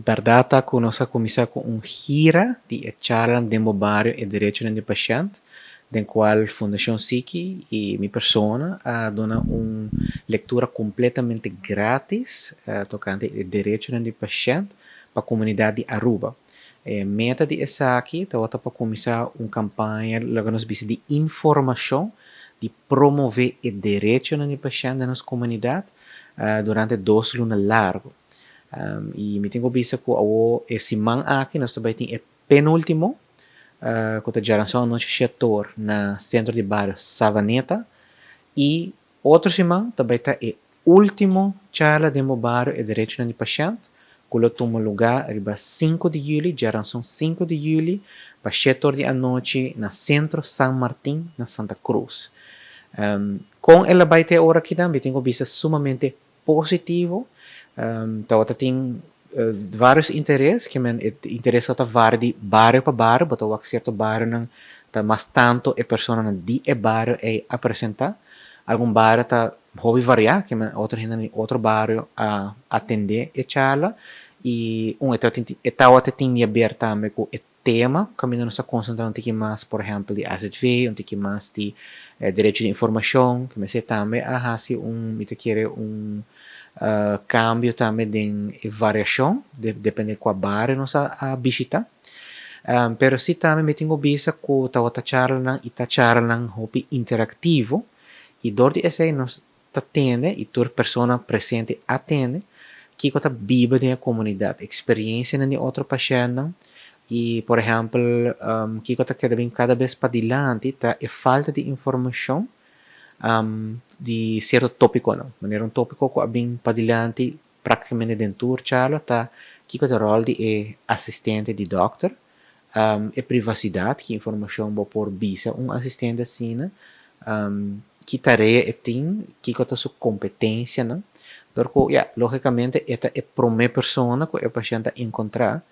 verdade que nós começamos com gira de charla de barrio e direito do paciente, den qual Fundação Siki e minha persona dona uma leitura completamente grátis tocante o direito do paciente para a comunidade de Aruba. Meta de essa aqui, tá para começar uma campanha, logo nos bisa de informação, de promover o direito do paciente na nossa comunidade durante 2 lunas largos. E me tenho visto que esse man aqui nós também tem o penúltimo que geração no setor na centro de bairro Savaneta e outro semana também está o último charla de bairro e direito do paciente que toma lugar riba 5 de julho, geração 5 de julho para 7 da noite na centro San Martín na Santa Cruz. Com ela vai ter hora aqui também tenho visto sumamente positivo. Então, tem vários interesses, que interesse está varia de bairro para bairro, mas o certo bairro não tá mais tanto a pessoa não de bairro é apresentar. Algum bairro está hobby variar, que outro gente outro bairro a atender e charla e outra tem aberto também com o tema, caminhando nos concentrar um pouquinho mais, por exemplo, de AZV, um pouquinho mais de direito de informação, que me sei também me quer cambio também de variação, depende de qual bairro nós a visitar. Pero si também me tenho visto que está charla hobby interativo e dor de esse nós atende e toda pessoa presente atende que está viva da comunidade, experiência de outro paciente e, por exemplo, que está cada vez para adiante, tá a falta de informação de certo tópico não, maneira um tópico que bem para adiante praticamente dentro charla tá que o rol de assistente de doctor e privacidade que informação vou por visa assistente assim que tarefa tem que a sua competência não porque logicamente esta é a primeira pessoa que o paciente encontrar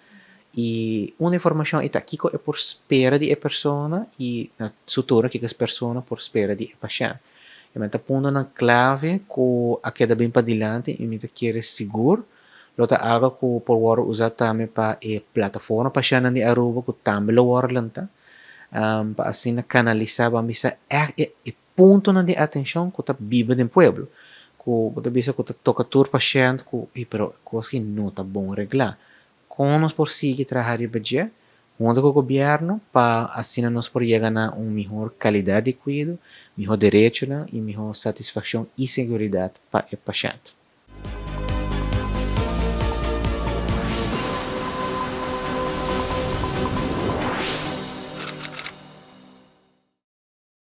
e uma informação é que é por espera de a pessoa e na sutura que a pessoa por espera de a paciente. E me punto na clave que a queda bem para adiante e me quer seguro. Lota algo que por waro usar também para a plataforma para chana de Aruba que também lo waro lanta. Para assim canalizar para misa ponto na de atenção que está viva no pueblo. Que está bisa que está toca tur paciente que pero coisa que não está bom reglar. Como nós por seguir trabalhar e budget junto com o governo para assim nós por chegar a uma melhor qualidade de cuidado, melhor direito e melhor satisfação e segurança para o paciente.